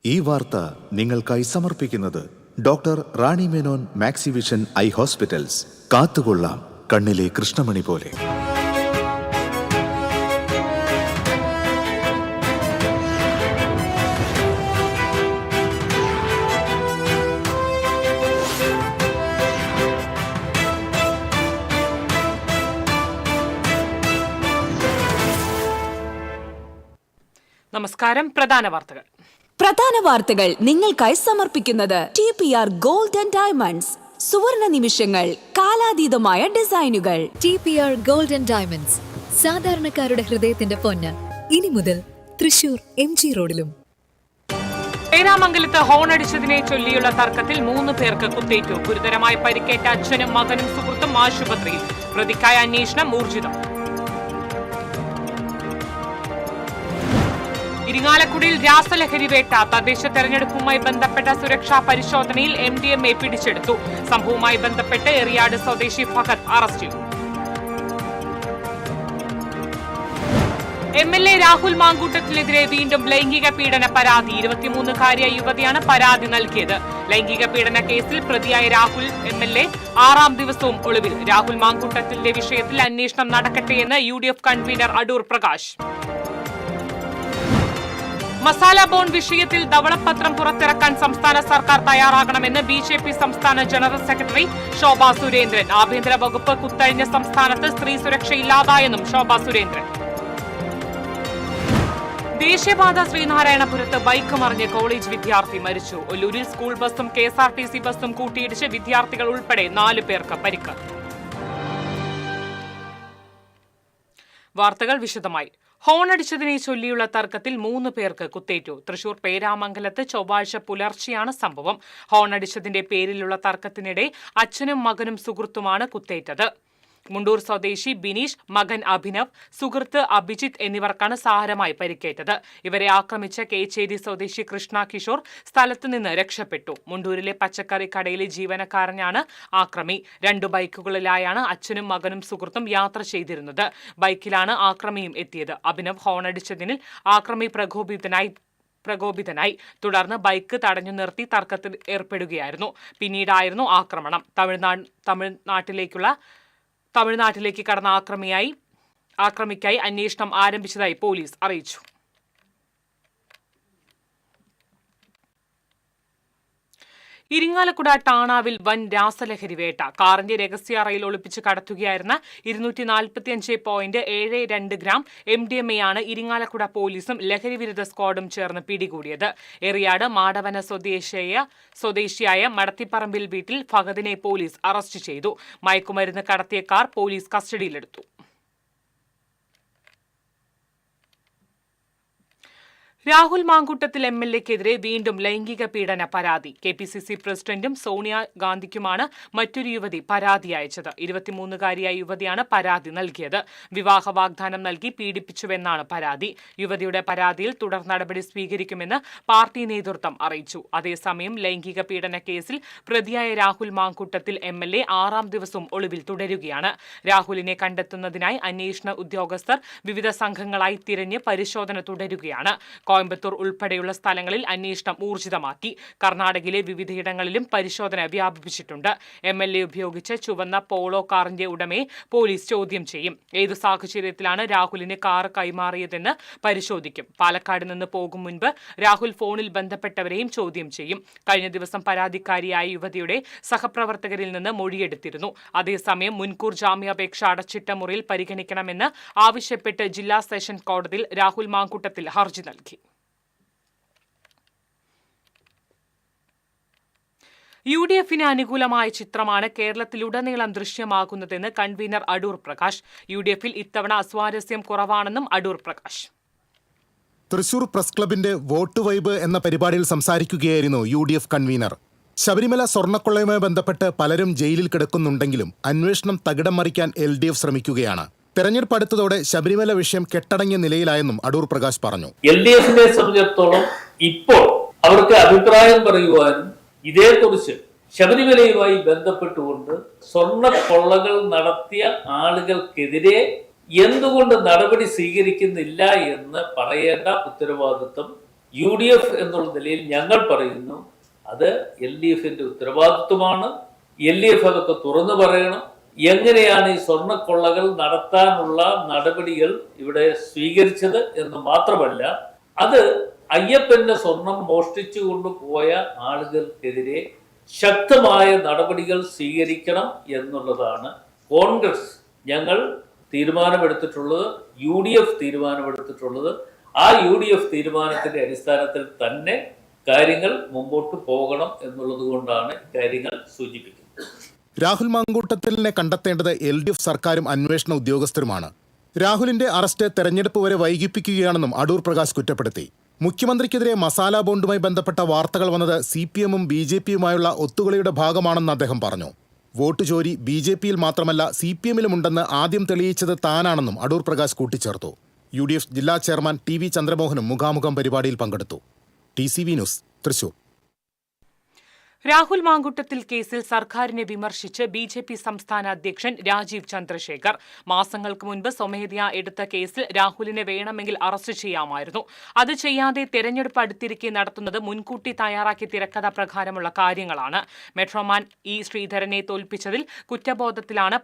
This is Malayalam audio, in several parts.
ഈ വാർത്ത നിങ്ങൾക്കായി സമർപ്പിക്കുന്നത് doctor Rani Menon Maxivision I hospitals. കാത്തുകൊള്ളാം കണ്ണിലെ കൃഷ്ണമണി പോലെ. നമസ്കാരം. പ്രധാന വാർത്തകൾ നിങ്ങൾക്കായി സമർപ്പിക്കുന്നത് TPR ഗോൾഡ് ആൻഡ് ഡയമണ്ട്സ്. സുവർണ നിമിഷങ്ങൾ, കാലാതീതമായ ഡിസൈനുകൾ. TPR ഗോൾഡ് ആൻഡ് ഡയമണ്ട്സ്, സാധാരണക്കാരുടെ ഹൃദയത്തിന്റെ പൊന്ന്. ഇനി മുതൽ തൃശൂർ MG റോഡിലും. പേരാമംഗലത്ത് ഹോണടിച്ചതിനെ ചൊല്ലിയുള്ള തർക്കത്തിൽ 3 പേർക്ക് കുത്തേറ്റു. ഗുരുതരമായി പരിക്കേറ്റ അച്ഛനും മകനും സുഹൃത്തും ആശുപത്രിയിൽ. പ്രതിക്കായ അന്വേഷണം ഊർജിതം. ഇരിങ്ങാലക്കുടയിൽ രാസലഹരി വേട്ട. തദ്ദേശ തെരഞ്ഞെടുപ്പുമായി ബന്ധപ്പെട്ട സുരക്ഷാ പരിശോധനയിൽ MDMA പിടിച്ചെടുത്തു. സംഭവവുമായി ബന്ധപ്പെട്ട് എറിയാട് സ്വദേശി ഫഹദ് അറസ്റ്റിൽ. MLA രാഹുൽ മാങ്കൂട്ടത്തിനെതിരെ വീണ്ടും ലൈംഗിക പീഡന പരാതി. 23-കാരിയായ യുവതിയാണ് പരാതി നൽകിയത്. ലൈംഗിക പീഡന കേസിൽ പ്രതിയായ രാഹുൽ MLA 6ാം ദിവസവും ഒളിവിൽ. രാഹുൽ മാങ്കൂട്ടത്തിന്റെ വിഷയത്തിൽ അന്വേഷണം നടക്കട്ടെയെന്ന് UDF convener Adoor Prakash. Masala bond വിഷയത്തിൽ ധവളപത്രം പുറത്തിറക്കാൻ സംസ്ഥാന സർക്കാർ തയ്യാറാകണമെന്ന് BJP സംസ്ഥാന ജനറൽ സെക്രട്ടറി ശോഭാ സുരേന്ദ്രൻ. ആഭ്യന്തര വകുപ്പ് കുത്തഴിഞ്ഞ സംസ്ഥാനത്ത് സ്ത്രീ സുരക്ഷ ഇല്ലാതായെന്നും ശോഭാ സുരേന്ദ്രൻ. ദേശീയപാത ശ്രീനാരായണപുരത്ത് ബൈക്ക് മറിഞ്ഞ് കോളേജ് വിദ്യാർത്ഥി മരിച്ചു. ഒല്ലൂരിൽ സ്കൂൾ ബസും KSRTC ബസും കൂട്ടിയിടിച്ച് വിദ്യാർത്ഥികൾ ഉൾപ്പെടെ 4 പേർക്ക് പരിക്ക്. വാർത്തകൾ വിശദമായി. ഹോണടിച്ചതിനെ ചൊല്ലിയുള്ള തർക്കത്തിൽ 3 പേർക്ക് കുത്തേറ്റു. തൃശൂർ പേരാമംഗലത്ത് ചൊവ്വാഴ്ച പുലർച്ചെയാണ് സംഭവം. ഹോണടിച്ചതിന്റെ പേരിലുള്ള തർക്കത്തിനിടെ അച്ഛനും മകനും സുഹൃത്തുമാണ് കുത്തേറ്റത്. മുണ്ടൂർ സ്വദേശി ബിനീഷ്, മകൻ അഭിനവ്, സുഹൃത്ത് അഭിജിത്ത് എന്നിവർക്കാണ് സാരമായി പരിക്കേറ്റത്. ഇവരെ ആക്രമിച്ച കേച്ചേരി സ്വദേശി കൃഷ്ണ കിഷോർ സ്ഥലത്തുനിന്ന് രക്ഷപ്പെട്ടു. മുണ്ടൂരിലെ പച്ചക്കറി കടയിലെ ജീവനക്കാരനാണ് ആക്രമി. 2 ബൈക്കുകളിലായാണ് അച്ഛനും മകനും സുഹൃത്തും യാത്ര ചെയ്തിരുന്നത്. ബൈക്കിലാണ് ആക്രമിയും എത്തിയത്. അഭിനവ് ഹോണടിച്ചതിൽ ആക്രമി പ്രകോപിതനായി. തുടർന്ന് ബൈക്ക് തടഞ്ഞു നിർത്തി തർക്കത്തിൽ ഏർപ്പെടുകയായിരുന്നു. പിന്നീടായിരുന്നു ആക്രമണം. തമിഴ്നാട്ടിലേക്ക് കടന്ന ആക്രമിക്കായി അന്വേഷണം ആരംഭിച്ചതായി പോലീസ് അറിയിച്ചു. ഇരിങ്ങാലക്കുട ടാണാവിൽ വൻ രാസലഹരി വേട്ട. കാറിന്റെ രഹസ്യ അറയിൽ ഒളിപ്പിച്ച് കടത്തുകയായിരുന്ന 245.72 ഗ്രാം MDMA ആണ് ഇരിങ്ങാലക്കുട പോലീസും ലഹരിവിരുദ്ധ സ്ക്വാഡും ചേർന്ന് പിടികൂടിയത്. എറിയാട് മാടവന സ്വദേശിയായ മടത്തിപ്പറമ്പിൽ വീട്ടിൽ ഫഹദിനെ പോലീസ് അറസ്റ്റ് ചെയ്തു. മയക്കുമരുന്ന് കടത്തിയ കാർ പോലീസ് കസ്റ്റഡിയിലെടുത്തു. രാഹുൽ മാങ്കൂട്ടത്തിൽ MLAക്കെതിരെ വീണ്ടും ലൈംഗിക പീഡന പരാതി. KPCC പ്രസിഡന്റും സോണിയാഗാന്ധിക്കുമാണ് മറ്റൊരു യുവതി പരാതി അയച്ചത്. 23-കാരിയായ യുവതിയാണ് പരാതി നൽകിയത്. വിവാഹ വാഗ്ദാനം നൽകി പീഡിപ്പിച്ചുവെന്നാണ് പരാതി. യുവതിയുടെ പരാതിയിൽ തുടർ നടപടി സ്വീകരിക്കുമെന്ന് പാർട്ടി നേതൃത്വം അറിയിച്ചു. അതേസമയം ലൈംഗിക പീഡന കേസിൽ പ്രതിയായ രാഹുൽ മാങ്കൂട്ടത്തിൽ MLA 6ാം ദിവസവും ഒളിവിൽ തുടരുകയാണ്. രാഹുലിനെ കണ്ടെത്തുന്നതിനായി അന്വേഷണ ഉദ്യോഗസ്ഥർ വിവിധ സംഘങ്ങളായി തിരഞ്ഞ് പരിശോധന തുടരുകയാണ്. കോയമ്പത്തൂർ ഉൾപ്പെടെയുള്ള സ്ഥലങ്ങളിൽ അന്വേഷണം ഊർജിതമാക്കി. കർണാടകയിലെ വിവിധയിടങ്ങളിലും പരിശോധന വ്യാപിപ്പിച്ചിട്ടുണ്ട്. MLA ഉപയോഗിച്ച ചുവന്ന പോളോ കാറിന്റെ ഉടമയെ പോലീസ് ചോദ്യം ചെയ്യും. ഏതു സാഹചര്യത്തിലാണ് രാഹുലിന് കാർ കൈമാറിയതെന്ന് പരിശോധിക്കും. പാലക്കാട് നിന്ന് പോകും മുൻപ് രാഹുൽ ഫോണിൽ ബന്ധപ്പെട്ടവരെയും ചോദ്യം ചെയ്യും. കഴിഞ്ഞ ദിവസം പരാതിക്കാരിയായ യുവതിയുടെ സഹപ്രവർത്തകരിൽ നിന്ന് മൊഴിയെടുത്തിരുന്നു. അതേസമയം മുൻകൂർ ജാമ്യാപേക്ഷ അടച്ചിട്ട മുറിയിൽ പരിഗണിക്കണമെന്ന് ആവശ്യപ്പെട്ട് ജില്ലാ സെഷൻ കോടതിയിൽ രാഹുൽ മാങ്കൂട്ടത്തിൽ ഹർജി നൽകി. UDFന് അനുകൂലമായ ചിത്രമാണ് കേരളത്തിലുടനീളം ദൃശ്യമാകുന്നതെന്ന് കൺവീനർ അടൂർ പ്രകാശ്. UDFൽ ഇത്തവണ അസ്വാരസ്യം കുറവാണെന്നും അടൂർ പ്രകാശ്. തൃശൂർ പ്രസ് ക്ലബിന്റെ വോട്ട് വൈബ് എന്ന പരിപാടിയിൽ സംസാരിക്കുകയായിരുന്നു UDF കൺവീനർ. ശബരിമല സ്വർണ്ണക്കൊള്ളയുമായി ബന്ധപ്പെട്ട് പലരും ജയിലിൽ കിടക്കുന്നുണ്ടെങ്കിലും അന്വേഷണം തകിടം മറിക്കാൻ LDF ശ്രമിക്കുകയാണ്. തെരഞ്ഞെടുപ്പ് അടുത്തതോടെ ശബരിമല വിഷയം കെട്ടടങ്ങിയ നിലയിലായെന്നും അടൂർ പ്രകാശ് പറഞ്ഞു. LDFനെ സംബന്ധിച്ചിടത്തോളം ഇപ്പോൾ അവർക്ക് അഭിപ്രായം പറയുവാനും ഇതേക്കുറിച്ച് ശബരിമലയുമായി ബന്ധപ്പെട്ടുകൊണ്ട് സ്വർണ്ണക്കൊള്ളകൾ നടത്തിയ ആളുകൾക്കെതിരെ എന്തുകൊണ്ട് നടപടി സ്വീകരിക്കുന്നില്ല എന്ന് പറയേണ്ട ഉത്തരവാദിത്വം UDF എന്നുള്ള നിലയിൽ ഞങ്ങൾ പറയുന്നു അത് LDFന്റെ ഉത്തരവാദിത്വമാണ്. LDF അതൊക്കെ തുറന്നു പറയണം. എങ്ങനെയാണ് ഈ സ്വർണ്ണക്കൊള്ളകൾ നടത്താനുള്ള നടപടികൾ ഇവിടെ സ്വീകരിച്ചത് എന്ന് മാത്രമല്ല, അത് അയ്യപ്പന്റെ സ്വർണം മോഷ്ടിച്ചു കൊണ്ടുപോയ ആളുകൾക്കെതിരെ ശക്തമായ നടപടികൾ സ്വീകരിക്കണം എന്നുള്ളതാണ് കോൺഗ്രസ് ഞങ്ങൾ തീരുമാനമെടുത്തിട്ടുള്ളത്, UDF തീരുമാനമെടുത്തിട്ടുള്ളത്. ആ UDF തീരുമാനത്തിന്റെ അടിസ്ഥാനത്തിൽ തന്നെ കാര്യങ്ങൾ മുമ്പോട്ട് പോകണം എന്നുള്ളത് കൊണ്ടാണ് കാര്യങ്ങൾ സൂചിപ്പിക്കുന്നത്. രാഹുൽ മാങ്കൂട്ടത്തിലിനെ കണ്ടെത്തേണ്ടത് LDF സർക്കാരും അന്വേഷണ ഉദ്യോഗസ്ഥരുമാണ്. രാഹുലിന്റെ അറസ്റ്റ് തെരഞ്ഞെടുപ്പ് വരെ വൈകിപ്പിക്കുകയാണെന്നും അടൂർ പ്രകാശ് കുറ്റപ്പെടുത്തി. മുഖ്യമന്ത്രിക്കെതിരെ മസാല ബോണ്ടുമായി ബന്ധപ്പെട്ട വാർത്തകൾ വന്നത് CPM-ഉം BJP-യുമായുള്ള ഒത്തുകളിയുടെ ഭാഗമാണെന്ന് അദ്ദേഹം പറഞ്ഞു. വോട്ട് ചോരി BJP-യിൽ മാത്രമല്ല CPM-ലുമുണ്ടെന്ന് ആദ്യം തെളിയിച്ചത് താനാണെന്നും അടൂർ പ്രകാശ് കൂട്ടിച്ചേർത്തു. UDF ജില്ലാ ചെയർമാൻ TV ചന്ദ്രമോഹനും മുഖാമുഖം പരിപാടിയിൽ പങ്കെടുത്തു. TCV news, Thrissur. രാഹുൽ മാങ്കൂട്ടത്തിൽ കേസിൽ സർക്കാരിനെ വിമർശിച്ച് BJP സംസ്ഥാന അധ്യക്ഷൻ രാജീവ് ചന്ദ്രശേഖർ. മാസങ്ങൾക്ക് മുൻപ് സ്വമേധയാ എടുത്ത കേസിൽ രാഹുലിനെ വേണമെങ്കിൽ അറസ്റ്റ് ചെയ്യാമായിരുന്നു. അത് ചെയ്യാതെ തെരഞ്ഞെടുപ്പ് അടുത്തിരിക്കെ നടത്തുന്നത് മുൻകൂട്ടി തയ്യാറാക്കിയ തിരക്കഥ പ്രകാരമുള്ള കാര്യങ്ങളാണ്. Metro man E. ശ്രീധരനെ തോൽപ്പിച്ചതിൽ കുറ്റബോധത്തിലാണ്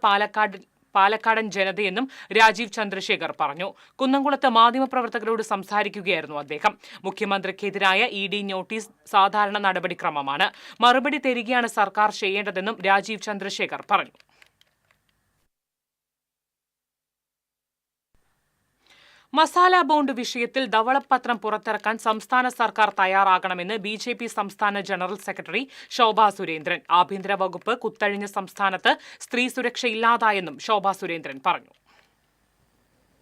പാലക്കാടൻ ജനതയെന്നും രാജീവ് ചന്ദ്രശേഖർ പറഞ്ഞു. കുന്നംകുളത്ത് മാധ്യമപ്രവർത്തകരോട് സംസാരിക്കുകയായിരുന്നു അദ്ദേഹം. മുഖ്യമന്ത്രിക്കെതിരായ ED നോട്ടീസ് സാധാരണ നടപടിക്രമമാണ്. മറുപടി തരികയാണ് സർക്കാർ ചെയ്യേണ്ടതെന്നും രാജീവ് ചന്ദ്രശേഖർ പറഞ്ഞു. മസാല ബോണ്ട് വിഷയത്തിൽ ധവളപത്രം പുറത്തിറക്കാൻ സംസ്ഥാന സർക്കാർ തയ്യാറാകണമെന്ന് BJP സംസ്ഥാന ജനറൽ സെക്രട്ടറി ശോഭാ സുരേന്ദ്രൻ. ആഭ്യന്തര വകുപ്പ് കുത്തഴിഞ്ഞ സംസ്ഥാനത്ത് സ്ത്രീ സുരക്ഷയില്ലാതായെന്നും ശോഭാ സുരേന്ദ്രൻ പറഞ്ഞു.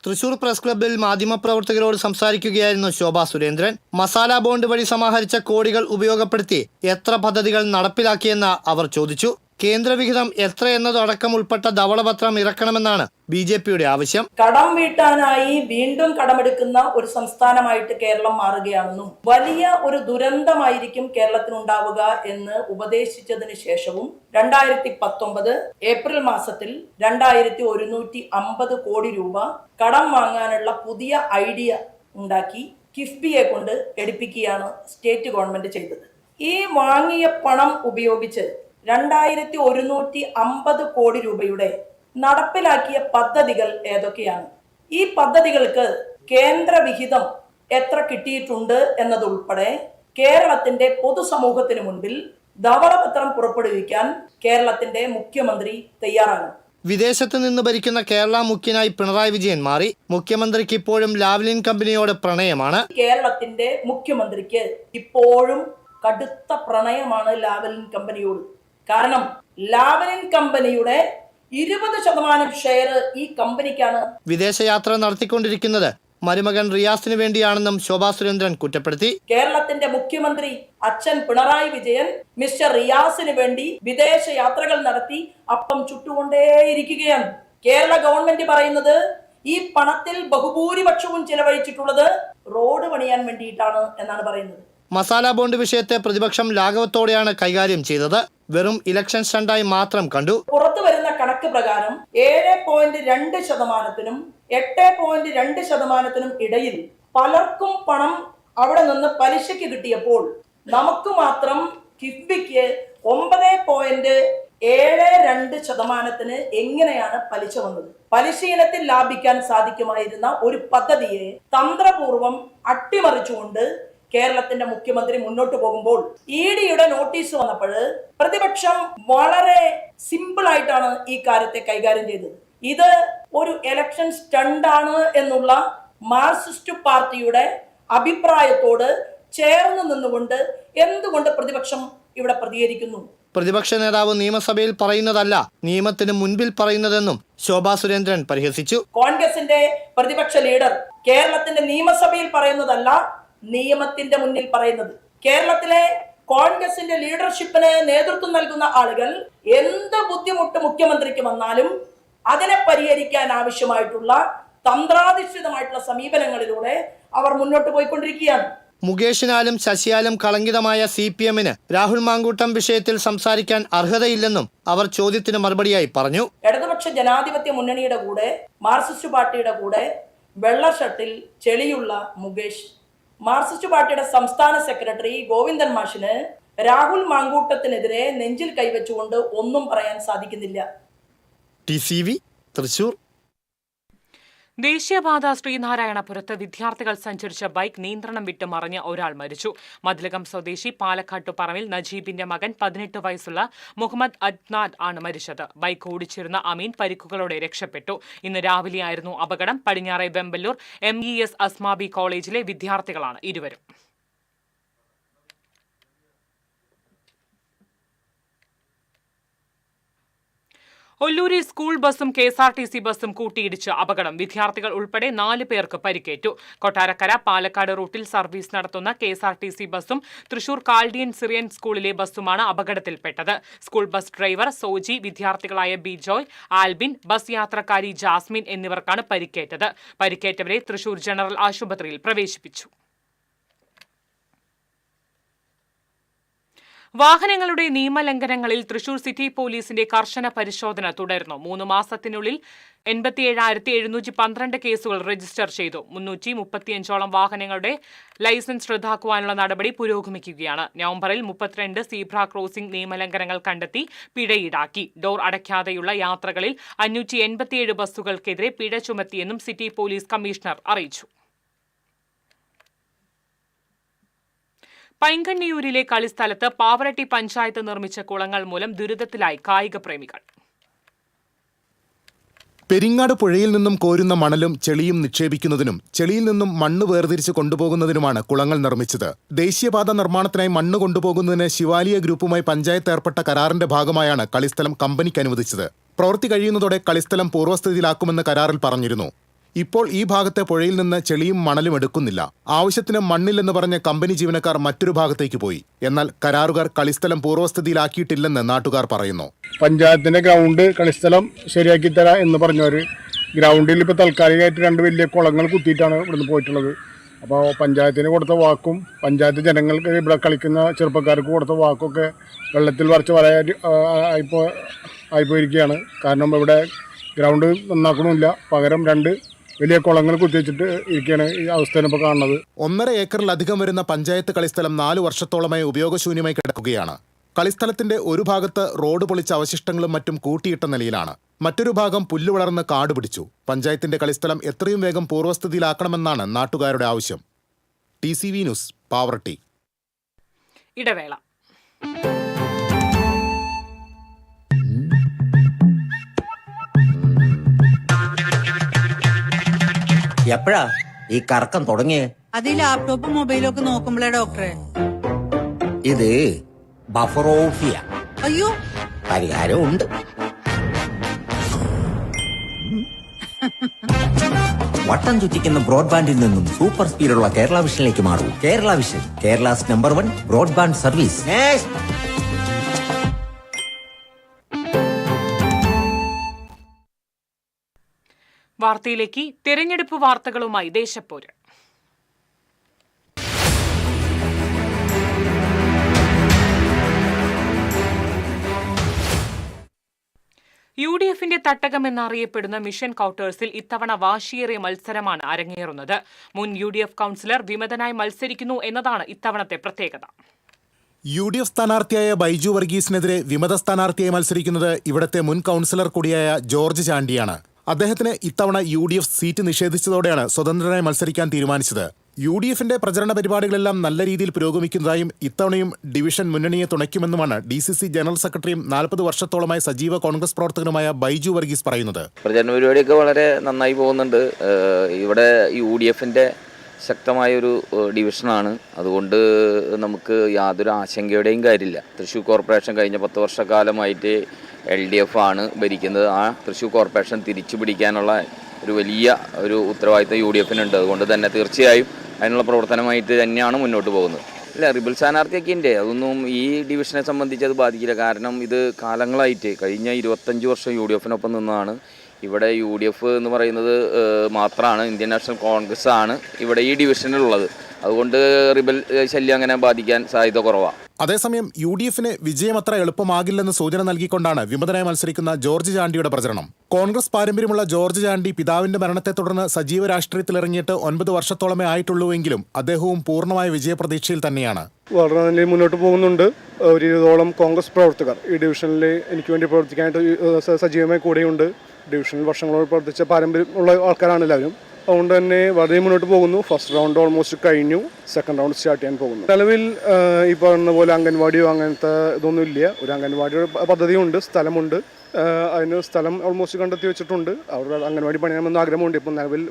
തൃശൂർ പ്രസ് ക്ലബ്ബിൽ മാധ്യമപ്രവർത്തകരോട് സംസാരിക്കുകയായിരുന്നു ശോഭാ സുരേന്ദ്രൻ. മസാല ബോണ്ട് വഴി സമാഹരിച്ച കോടികൾ ഉപയോഗപ്പെടുത്തി എത്ര പദ്ധതികൾ നടപ്പിലാക്കിയെന്ന് അവർ ചോദിച്ചു. കേന്ദ്രവിഹിതം എത്ര എന്നതടക്കം ഉൾപ്പെട്ട ധവളപത്രം ഇറക്കണമെന്നാണ് BJP-യുടെ ആവശ്യം. കടം വീട്ടാനായി വീണ്ടും കടമെടുക്കുന്ന ഒരു സംസ്ഥാനമായിട്ട് കേരളം മാറുകയാണെന്നും വലിയ ഒരു ദുരന്തമായിരിക്കും കേരളത്തിനുണ്ടാവുക എന്ന് ഉപദേശിച്ചതിന് ശേഷവും 2019 ഏപ്രിൽ മാസത്തിൽ 2150 കോടി രൂപ കടം വാങ്ങാനുള്ള പുതിയ ഐഡിയ ഉണ്ടാക്കി കിഫ്ബിയെ കൊണ്ട് എടുപ്പിക്കുകയാണ് സ്റ്റേറ്റ് ഗവൺമെന്റ് ചെയ്തത്. ഈ വാങ്ങിയ പണം ഉപയോഗിച്ച് 2150 കോടി രൂപയുടെ നടപ്പിലാക്കിയ പദ്ധതികൾ ഏതൊക്കെയാണ്? ഈ പദ്ധതികൾക്ക് കേന്ദ്രവിഹിതം എത്ര കിട്ടിയിട്ടുണ്ട് എന്നതുൾപ്പെടെ കേരളത്തിന്റെ പൊതുസമൂഹത്തിന് മുൻപിൽ ധവളപത്രം പുറപ്പെടുവിക്കാൻ കേരളത്തിന്റെ മുഖ്യമന്ത്രി തയ്യാറാണ്. വിദേശത്ത് നിന്ന് ഭരിക്കുന്ന കേരള മുഖ്യനായി പിണറായി വിജയൻ മാറി. മുഖ്യമന്ത്രിക്ക് ഇപ്പോഴും ലാവ്ലിൻ കമ്പനിയോട് പ്രണയമാണ്. കേരളത്തിന്റെ മുഖ്യമന്ത്രിക്ക് ഇപ്പോഴും കടുത്ത പ്രണയമാണ് ലാവലിൻ കമ്പനിയോട്. കാരണം ലാവലിൻ കമ്പനിയുടെ 20% ഷെയർ ഈ കമ്പനിക്കാണ്. വിദേശയാത്ര നടത്തിക്കൊണ്ടിരിക്കുന്നത് മരുമകൻ റിയാസിന് വേണ്ടിയാണെന്നും ശോഭാ സുരേന്ദ്രൻ കുറ്റപ്പെടുത്തി. കേരളത്തിന്റെ മുഖ്യമന്ത്രി അച്ഛൻ പിണറായി വിജയൻ മിസ്റ്റർ റിയാസിന് വേണ്ടി വിദേശ യാത്രകൾ നടത്തി അപ്പം ചുട്ടുകൊണ്ടേയിരിക്കുകയാണ്. കേരള ഗവൺമെന്റ് പറയുന്നത് ഈ പണത്തിൽ ബഹുഭൂരിപക്ഷവും ചിലവഴിച്ചിട്ടുള്ളത് റോഡ് പണിയാൻ വേണ്ടിയിട്ടാണ് എന്നാണ് പറയുന്നത്. മസാല ബോണ്ട് വിഷയത്തെ പ്രതിപക്ഷം ലാഘവത്തോടെയാണ് കൈകാര്യം ചെയ്തത്. വെറും ഇലക്ഷൻ സ്റ്റണ്ടായി മാത്രം കണ്ടു. പുറത്തു വരുന്ന കണക്ക് പ്രകാരം 7.2%-നും 8.2%-നും ഇടയിൽ പലർക്കും പണം അവിടെ നിന്ന് പലിശയ്ക്ക് കിട്ടിയപ്പോൾ നമുക്ക് മാത്രം കിഫ്ബിക്ക് 9.72%-ന് എങ്ങനെയാണ് പലിശ വന്നത്? പലിശ ഇനത്തിൽ ലാഭിക്കാൻ സാധിക്കുമായിരുന്ന ഒരു പദ്ധതിയെ തന്ത്രപൂർവം അട്ടിമറിച്ചുകൊണ്ട് കേരളത്തിന്റെ മുഖ്യമന്ത്രി മുന്നോട്ട് പോകുമ്പോൾ EDയുടെ നോട്ടീസ് വന്നപ്പോൾ പ്രതിപക്ഷം വളരെ സിമ്പിൾ ആയിട്ടാണ് ഈ കാര്യത്തെ കൈകാര്യം ചെയ്തത്. ഇത് ഒരു ഇലക്ഷൻ സ്റ്റണ്ടാണ് എന്നുള്ള മാർക്സിസ്റ്റ് പാർട്ടിയുടെ അഭിപ്രായത്തോട് ചേർന്ന് നിന്നുകൊണ്ട് എന്തുകൊണ്ട് പ്രതിപക്ഷം ഇവിടെ പ്രതികരിക്കുന്നു? പ്രതിപക്ഷ നേതാവ് നിയമസഭയിൽ പറയുന്നതല്ല നിയമത്തിന് മുൻപിൽ പറയുന്നതെന്നും ശോഭാ സുരേന്ദ്രൻ പരിഹസിച്ചു. കോൺഗ്രസിന്റെ പ്രതിപക്ഷ ലീഡർ കേരളത്തിന്റെ നിയമസഭയിൽ പറയുന്നതല്ല നിയമത്തിന്റെ മുന്നിൽ പറയുന്നത്. കേരളത്തിലെ കോൺഗ്രസിന്റെ ലീഡർഷിപ്പിന് നേതൃത്വം നൽകുന്ന ആളുകൾ എന്ത് ബുദ്ധിമുട്ട് മുഖ്യമന്ത്രിക്ക് വന്നാലും അതിനെ പരിഹരിക്കാൻ ആവശ്യമായിട്ടുള്ള തന്ത്രാധിഷ്ഠിതമായിട്ടുള്ള സമീപനങ്ങളിലൂടെ അവർ മുന്നോട്ട് പോയിക്കൊണ്ടിരിക്കുകയാണ്. മുകേഷിനാലും ശശിയാലും കളങ്കിതമായ CPM-ന് രാഹുൽ മാങ്കൂട്ടം വിഷയത്തിൽ സംസാരിക്കാൻ അർഹതയില്ലെന്നും അവർ ചോദ്യത്തിന് മറുപടിയായി പറഞ്ഞു. ഇടതുപക്ഷ ജനാധിപത്യ മുന്നണിയുടെ കൂടെ മാർക്സിസ്റ്റ് പാർട്ടിയുടെ കൂടെ വെള്ള ഷർട്ടിൽ ചെളിയുള്ള മുകേഷ് മാർക്സിസ്റ്റ് പാർട്ടിയുടെ സംസ്ഥാന സെക്രട്ടറി ഗോവിന്ദൻ മാഷിന് രാഹുൽ മാങ്കൂട്ടത്തിനെതിരെ നെഞ്ചിൽ കൈവച്ചുകൊണ്ട് ഒന്നും പറയാൻ സാധിക്കുന്നില്ല. TCV തൃശൂർ. ദേശീയപാത ശ്രീനാരായണപുരത്ത് വിദ്യാർത്ഥികൾ സഞ്ചരിച്ച ബൈക്ക് നിയന്ത്രണം വിട്ട് മറിഞ്ഞ് ഒരാൾ മരിച്ചു. മതിലകം സ്വദേശി പാലക്കാട്ടുപറമ്പിൽ നജീബിന്റെ മകൻ 18 വയസ്സുള്ള മുഹമ്മദ് അദ്നാൻ ആണ് മരിച്ചത്. ബൈക്ക് ഓടിച്ചിരുന്ന അമീൻ പരിക്കുകളോടെ രക്ഷപ്പെട്ടു. ഇന്ന് രാവിലെയായിരുന്നു അപകടം. പടിഞ്ഞാറെ വെമ്പല്ലൂർ MES അസ്മാബി കോളേജിലെ വിദ്യാർത്ഥികളാണ് ഇരുവരും. ഒല്ലൂരിൽ സ്കൂൾ ബസും KSRTC ബസും കൂട്ടിയിടിച്ച് അപകടം. വിദ്യാർത്ഥികൾ ഉൾപ്പെടെ 4 പേർക്ക് പരിക്കേറ്റു. കൊട്ടാരക്കര പാലക്കാട് റൂട്ടിൽ സർവീസ് നടത്തുന്ന KSRTC ബസും തൃശൂർ കാൽഡിയൻ സിറിയൻ സ്കൂളിലെ ബസുമാണ് അപകടത്തിൽപ്പെട്ടത്. സ്കൂൾ ബസ് ഡ്രൈവർ സോജി, വിദ്യാർത്ഥികളായ ബിജോയ്, ആൽബിൻ, ബസ് യാത്രക്കാരി ജാസ്മിൻ എന്നിവർക്കാണ് പരിക്കേറ്റത്. പരിക്കേറ്റവരെ തൃശൂർ ജനറൽ ആശുപത്രിയിൽ പ്രവേശിപ്പിച്ചു. വാഹനങ്ങളുടെ നിയമലംഘനങ്ങളിൽ തൃശൂർ സിറ്റി പോലീസിന്റെ കർശന പരിശോധന തുടരുന്നു. 3 മാസത്തിനുള്ളിൽ 87,712 കേസുകൾ രജിസ്റ്റർ ചെയ്തു. 335ഓളം വാഹനങ്ങളുടെ ലൈസൻസ് റദ്ദാക്കുവാനുള്ള നടപടി പുരോഗമിക്കുകയാണ്. നവംബറിൽ 32 സീബ്ര ക്രോസിംഗ് നിയമലംഘനങ്ങൾ കണ്ടെത്തി പിഴ ഈടാക്കി. ഡോർ അടയ്ക്കാതെയുള്ള യാത്രകളിൽ 587 ബസ്സുകൾക്കെതിരെ പിഴ ചുമത്തിയെന്നും സിറ്റി പോലീസ് കമ്മീഷണർ അറിയിച്ചു. പൈങ്കണ്ണിയൂരിലെ കളിസ്ഥലത്ത് പാവറട്ടി പഞ്ചായത്ത് നിർമ്മിച്ച കുളങ്ങൾ മൂലം ദുരിതത്തിലായി കായിക പ്രേമികൾ. പെരിങ്ങാട് പുഴയിൽ നിന്നും കോരുന്ന മണലും ചെളിയും നിക്ഷേപിക്കുന്നതിനും ചെളിയിൽ നിന്നും മണ്ണ് വേർതിരിച്ച് കൊണ്ടുപോകുന്നതിനുമാണ് കുളങ്ങൾ നിർമ്മിച്ചത്. ദേശീയപാത നിർമ്മാണത്തിനായി മണ്ണ് കൊണ്ടുപോകുന്നതിന് ശിവാലിയ ഗ്രൂപ്പുമായി പഞ്ചായത്ത് ഏർപ്പെട്ട കരാറിന്റെ ഭാഗമായാണ് കളിസ്ഥലം കമ്പനിക്ക് അനുവദിച്ചത്. പ്രവൃത്തി കഴിയുന്നതോടെ കളിസ്ഥലം പൂർവ്വസ്ഥിതിയിലാക്കുമെന്ന് കരാറിൽ പറഞ്ഞിരുന്നു. ഇപ്പോൾ ഈ ഭാഗത്തെ പുഴയിൽ നിന്ന് ചെളിയും മണലും എടുക്കുന്നില്ല. ആവശ്യത്തിന് മണ്ണില്ലെന്ന് പറഞ്ഞ് കമ്പനി ജീവനക്കാർ മറ്റൊരു ഭാഗത്തേക്ക് പോയി. എന്നാൽ കരാറുകാർ കളിസ്ഥലം പൂർവ്വസ്ഥിതിയിലാക്കിയിട്ടില്ലെന്ന് നാട്ടുകാർ പറയുന്നു. പഞ്ചായത്തിന്റെ ഗ്രൗണ്ട് കളിസ്ഥലം ശരിയാക്കി തരാം എന്ന് പറഞ്ഞവർ ഗ്രൗണ്ടിൽ ഇപ്പോൾ താൽക്കാലികമായിട്ട് 2 വലിയ കുളങ്ങൾ കുത്തിയിട്ടാണ് ഇവിടുന്ന് പോയിട്ടുള്ളത്. അപ്പോൾ പഞ്ചായത്തിന് കൊടുത്ത വാക്കും പഞ്ചായത്ത് ജനങ്ങൾക്ക് ഇവിടെ കളിക്കുന്ന ചെറുപ്പക്കാർക്ക് കൊടുത്ത വാക്കൊക്കെ വെള്ളത്തിൽ വരച്ച് വളരെ ആയിപ്പോയിരിക്കുകയാണ്. കാരണം ഇവിടെ ഗ്രൗണ്ട് നന്നാക്കണമില്ല, പകരം 2 വലിയ കുളങ്ങൾ കുത്തിവെച്ചിട്ട് ഇരിക്കുകയാണ് ഈ അവസ്ഥയാണ് ഇപ്പോൾ കാണുന്നത്. 1.5 ഏക്കറിലധികം വരുന്ന പഞ്ചായത്ത് കളിസ്ഥലം 4 വർഷത്തോളമായി ഉപയോഗശൂന്യമായി കിടക്കുകയാണ്. കളിസ്ഥലത്തിന്റെ ഒരു ഭാഗത്ത് റോഡ് പൊളിച്ച അവശിഷ്ടങ്ങളും മറ്റും കൂട്ടിയിട്ട നിലയിലാണ്. മറ്റൊരു ഭാഗം പുല്ല് വളർന്ന് കാട് പിടിച്ചു. പഞ്ചായത്തിന്റെ കളിസ്ഥലം എത്രയും വേഗം പൂർവ്വസ്ഥിതിയിലാക്കണമെന്നാണ് നാട്ടുകാരുടെ ആവശ്യം. TCV news, Pavaratti. ഇടവേള. എപ്പോഴാ ഈ കറക്കം തുടങ്ങിയേ? അത് ഈ ലാപ്ടോപ്പും മൊബൈലും ഒക്കെ നോക്കുമ്പോഴേ ഡോക്ടറെ. ഇത് ബഫറോഫിയ. അയ്യോ, പരിഹാരം ഉണ്ട്. വട്ടം ചുറ്റിക്കുന്ന ബ്രോഡ്ബാൻഡിൽ നിന്നും സൂപ്പർ സ്പീഡുള്ള കേരള വിഷനിലേക്ക് മാറൂ. Kerala Vision, Kerala's number 1 broadband service. വാർത്തയിലേക്ക്. തെരഞ്ഞെടുപ്പ് വാർത്തകളുമായി ദേശപ്പോര്. UDFന്റെ തട്ടകമെന്നറിയപ്പെടുന്ന മിഷൻ ക്വാർട്ടേഴ്സിൽ ഇത്തവണ വാശിയേറിയ മത്സരമാണ് അരങ്ങേറുന്നത്. മുൻ UDF കൗൺസിലർ വിമതനായി മത്സരിക്കുന്നു എന്നതാണ് ഇത്തവണത്തെ പ്രത്യേകത. UDF സ്ഥാനാർത്ഥിയായ ബൈജു വർഗീസിനെതിരെ വിമത സ്ഥാനാർത്ഥിയായി മത്സരിക്കുന്നത് ഇവിടത്തെ മുൻ കൗൺസിലർ കൂടിയായ ജോർജ് ചാണ്ടിയാണ്. അദ്ദേഹത്തിന് ഇത്തവണ UDF സീറ്റ് നിഷേധിച്ചതോടെയാണ് സ്വതന്ത്രനായി മത്സരിക്കാൻ തീരുമാനിച്ചത്. UDFന്റെ പ്രചരണ പരിപാടികളെല്ലാം നല്ല രീതിയിൽ പുരോഗമിക്കുന്നതായും ഇത്തവണയും ഡിവിഷൻ മുന്നണിയെ തുണയ്ക്കുമെന്നുമാണ് DCC ജനറൽ സെക്രട്ടറിയും 40 വർഷത്തോളമായി സജീവ കോൺഗ്രസ് പ്രവർത്തകനുമായ ബൈജു വർഗീസ് പറയുന്നത്. പ്രചരണ പരിപാടിയൊക്കെ വളരെ നന്നായി പോകുന്നുണ്ട്. ഇവിടെ UDFന്റെ ശക്തമായൊരു ഡിവിഷനാണ്. അതുകൊണ്ട് നമുക്ക് യാതൊരു ആശങ്കയുടെയും കാര്യമില്ല. തൃശ്ശൂർ കോർപ്പറേഷൻ കഴിഞ്ഞ 10 വർഷക്കാലമായിട്ട് LDF ആണ് ഭരിക്കുന്നത്. ആ തൃശ്ശൂർ കോർപ്പറേഷൻ തിരിച്ചു പിടിക്കാനുള്ള ഒരു വലിയ ഉത്തരവാദിത്തം UDFനുണ്ട്. അതുകൊണ്ട് തന്നെ തീർച്ചയായും അതിനുള്ള പ്രവർത്തനമായിട്ട് തന്നെയാണ് മുന്നോട്ട് പോകുന്നത്. ഇല്ല, റിബൽ സ്ഥാനാർത്ഥിയൊക്കെ ഉണ്ട്. അതൊന്നും ഈ ഡിവിഷനെ സംബന്ധിച്ച് അത് ബാധിക്കില്ല. കാരണം ഇത് കാലങ്ങളായിട്ട് കഴിഞ്ഞ 25 വർഷം UDFനൊപ്പം നിന്നാണ്. ഇവിടെ UDF എന്ന് പറയുന്നത് മാത്രമാണ്, ഇന്ത്യൻ നാഷണൽ കോൺഗ്രസ് ആണ് ഇവിടെ ഈ ഡിവിഷനിലുള്ളത്. അതുകൊണ്ട് റിബൽ ശല്യം അങ്ങനെ ബാധിക്കാൻ സാധ്യത കുറവാണ്. അതേസമയം UDFന് വിജയമത്ര എളുപ്പമാകില്ലെന്ന് സൂചന നൽകിക്കൊണ്ടാണ് വിമതനായി മത്സരിക്കുന്ന ജോർജ് ചാണ്ടിയുടെ പ്രചരണം. കോൺഗ്രസ് പാരമ്പര്യമുള്ള ജോർജ് ചാണ്ടി പിതാവിന്റെ മരണത്തെ തുടർന്ന് സജീവ രാഷ്ട്രീയത്തിലിറങ്ങിയിട്ട് 9 വർഷത്തോളമേ ആയിട്ടുള്ളൂവെങ്കിലും അദ്ദേഹവും പൂർണ്ണമായ വിജയപ്രതീക്ഷയിൽ തന്നെയാണ്. വളരെ നല്ല മുന്നോട്ട് പോകുന്നുണ്ട്. ഒരു 20ഓളം കോൺഗ്രസ് പ്രവർത്തകർ ഈ ഡിവിഷനിൽ എനിക്ക് വേണ്ടി പ്രവർത്തിക്കാനായിട്ട് സജീവമായി കൂടെയുണ്ട്. ഡിവിഷനിൽ വർഷങ്ങളോട് പ്രവർത്തിച്ച പാരമ്പര്യമുള്ള ആൾക്കാരാണ് എല്ലാവരും. അതുകൊണ്ട് തന്നെ വളരെ മുന്നോട്ട് പോകുന്നു. ഫസ്റ്റ് റൗണ്ട് ഓൾമോസ്റ്റ് കഴിഞ്ഞു, സെക്കൻഡ് റൗണ്ട് സ്റ്റാർട്ട് ചെയ്യാൻ പോകുന്നു. നിലവിൽ ഈ പറഞ്ഞ പോലെ അംഗൻവാടിയോ അങ്ങനത്തെ ഇതൊന്നും ഇല്ല. ഒരു അംഗൻവാടിയുടെ പദ്ധതിയുണ്ട്, സ്ഥലമുണ്ട്. അതിന് സ്ഥലം ഓൾമോസ്റ്റ് കണ്ടെത്തി വെച്ചിട്ടുണ്ട്. അവിടെ അംഗൻവാടി പണിയാമെന്ന് ആഗ്രഹമുണ്ട്. ഇപ്പം നിലവിൽ